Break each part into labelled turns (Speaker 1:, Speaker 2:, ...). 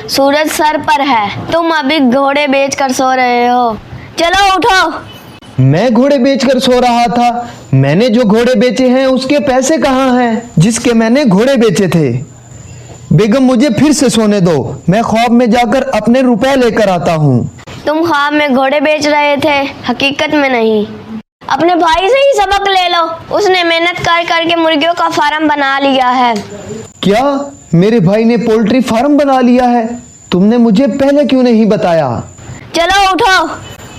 Speaker 1: सूरज sir पर है, तुम अभी घोड़े बेचकर सो रहे हो। चलो उठो।
Speaker 2: मैं घोड़े बेचकर सो रहा था? मैंने जो घोड़े बेचे हैं उसके पैसे कहाँ हैं जिसके मैंने घोड़े बेचे थे? बेगम मुझे फिर से सोने दो, मैं ख्वाब में जाकर अपने रुपए लेकर आता हूँ।
Speaker 1: तुम ख्वाब में घोड़े बेच रहे थे, हकीकत में नहीं। अपने भाई से ही सबक ले लो, उसने मेहनत कर करके मुर्गियों का फार्म बना लिया है।
Speaker 2: क्या मेरे भाई ने पोल्ट्री फार्म बना लिया है? तुमने मुझे पहले क्यों नहीं बताया?
Speaker 1: चलो उठो।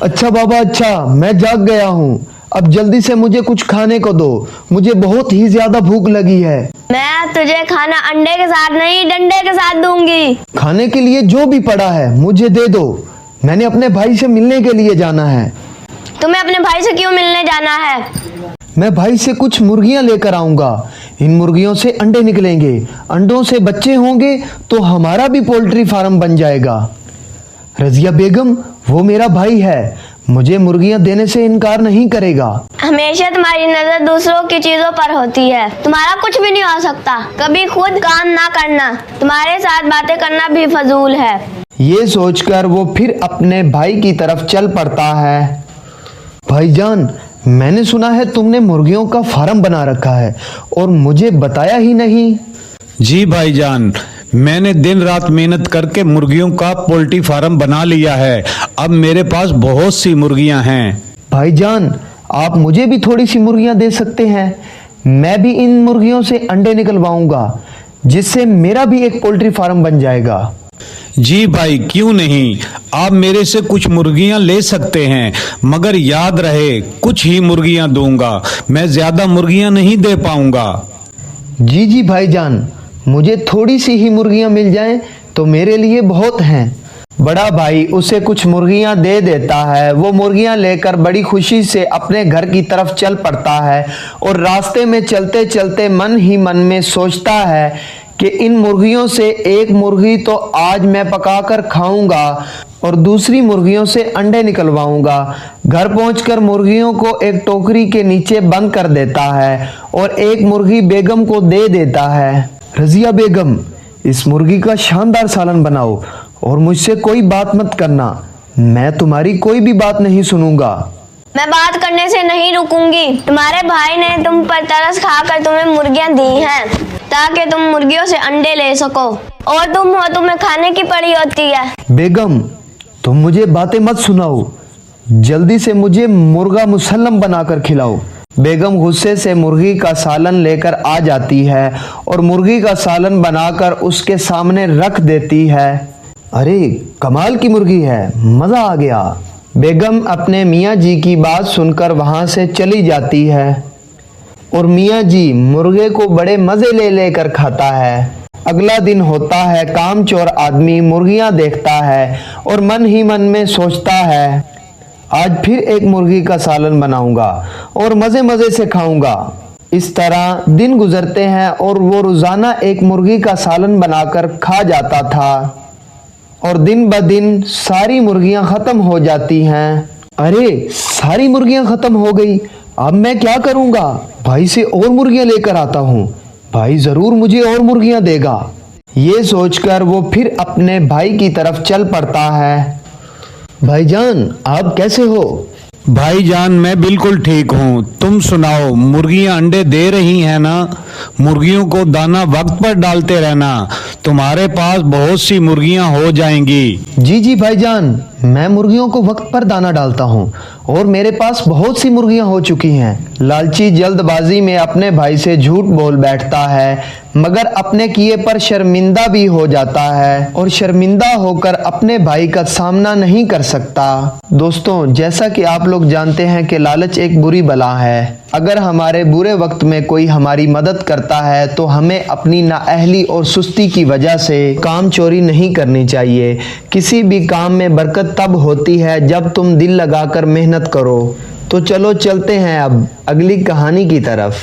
Speaker 2: अच्छा बाबा अच्छा, मैं जाग गया हूँ। अब जल्दी से मुझे कुछ खाने को दो, मुझे बहुत ही ज्यादा भूख लगी है।
Speaker 1: मैं तुझे खाना अंडे के साथ नहीं, डंडे के साथ दूंगी।
Speaker 2: खाने के लिए जो भी पड़ा है मुझे दे दो, मैंने अपने भाई से मिलने के लिए जाना है।
Speaker 1: तुम्हें अपने भाई से क्यों मिलने जाना है?
Speaker 2: मैं भाई से कुछ मुर्गियां लेकर आऊंगा। इन मुर्गियों से अंडे निकलेंगे, अंडों से बच्चे होंगे तो हमारा भी पोल्ट्री फार्म बन जाएगा। रजिया बेगम वो मेरा भाई है, मुझे मुर्गियां देने से इनकार नहीं करेगा।
Speaker 1: हमेशा तुम्हारी नजर दूसरों की चीजों पर होती है, तुम्हारा कुछ भी नहीं हो सकता। कभी खुद काम ना करना, तुम्हारे साथ बातें करना भी फजूल है।
Speaker 2: ये सोचकर वो फिर अपने भाई की तरफ चल पड़ता है। भाईजान मैंने सुना है तुमने मुर्गियों का फार्म बना रखा है और मुझे बताया ही नहीं।
Speaker 3: जी भाईजान, मैंने दिन रात मेहनत करके मुर्गियों का पोल्ट्री फार्म बना लिया है। अब मेरे पास बहुत सी मुर्गियां हैं।
Speaker 2: भाईजान आप मुझे भी थोड़ी सी मुर्गियां दे सकते हैं, मैं भी इन मुर्गियों से अंडे निकलवाऊंगा, जिससे मेरा भी एक पोल्ट्री फार्म बन जाएगा।
Speaker 3: जी भाई क्यों नहीं, आप मेरे से कुछ मुर्गियां ले सकते हैं, मगर याद रहे कुछ ही मुर्गियां दूंगा, मैं ज्यादा मुर्गियां नहीं दे पाऊंगा।
Speaker 2: जी जी भाईजान, मुझे थोड़ी सी ही मुर्गियां मिल जाएं तो मेरे लिए बहुत हैं। बड़ा भाई उसे कुछ मुर्गियां दे देता है। वो मुर्गियां लेकर बड़ी खुशी से अपने घर की तरफ चल पड़ता है और रास्ते में चलते चलते मन ही मन में सोचता है कि इन मुर्गियों से एक मुर्गी तो आज मैं पकाकर खाऊंगा और दूसरी मुर्गियों से अंडे निकलवाऊंगा। घर पहुंचकर मुर्गियों को एक टोकरी के नीचे बंद कर देता है और एक मुर्गी बेगम को दे देता है। रजिया बेगम इस मुर्गी का शानदार सालन बनाओ और मुझसे कोई बात मत करना, मैं तुम्हारी कोई भी बात नहीं सुनूंगा।
Speaker 1: मैं बात करने से नहीं रुकूंगी। तुम्हारे भाई ने तुम पर तरस खाकर तुम्हें मुर्गियां दी हैं ताकि तुम मुर्गियों से अंडे ले सको, और तुम हो तुम्हें खाने की पड़ी होती है।
Speaker 2: बेगम तुम मुझे बातें मत सुनाओ, जल्दी से मुझे मुर्गा मुसल्लम बनाकर खिलाओ। बेगम गुस्से से मुर्गी का सालन लेकर आ जाती है और मुर्गी का सालन बनाकर उसके सामने रख देती है। अरे कमाल की मुर्गी है, मजा आ गया। बेगम अपने मियाँ जी की बात सुनकर वहां से चली जाती है और मियाँ जी मुर्गे को बड़े मजे ले लेकर खाता है। अगला दिन होता है, कामचोर आदमी मुर्गियां देखता है और मन ही मन में सोचता है आज फिर एक मुर्गी का सालन बनाऊंगा और मजे मजे से खाऊंगा। इस तरह दिन गुजरते हैं और वो रोजाना एक मुर्गी का सालन बनाकर खा जाता था और दिन ब दिन सारी मुर्गियां खत्म हो जाती हैं। अरे सारी मुर्गियां खत्म हो गई, अब मैं क्या करूंगा? भाई से और मुर्गियां लेकर आता हूँ, भाई जरूर मुझे और मुर्गियां देगा। ये सोचकर वो फिर अपने भाई की तरफ चल पड़ता है। भाईजान आप कैसे हो?
Speaker 3: भाईजान मैं बिल्कुल ठीक हूँ, तुम सुनाओ मुर्गियां अंडे दे रही हैं ना? मुर्गियों को दाना वक्त पर डालते रहना, तुम्हारे पास बहुत सी मुर्गियां हो जाएंगी।
Speaker 2: जी जी भाईजान, मैं मुर्गियों को वक्त पर दाना डालता हूँ और मेरे पास बहुत सी मुर्गियां हो चुकी हैं। लालची जल्दबाजी में अपने भाई से झूठ बोल बैठता है, मगर अपने किए पर शर्मिंदा भी हो जाता है और शर्मिंदा होकर अपने भाई का सामना नहीं कर सकता। दोस्तों जैसा कि आप लोग जानते हैं कि लालच एक बुरी बला है। अगर हमारे बुरे वक्त में कोई हमारी मदद करता है तो हमें अपनी नाअहली और सुस्ती की वजह से काम चोरी नहीं करनी चाहिए। किसी भी काम में बरकत तब होती है जब तुम दिल लगाकर मेहनत करो। तो चलो चलते हैं अब अगली कहानी की तरफ।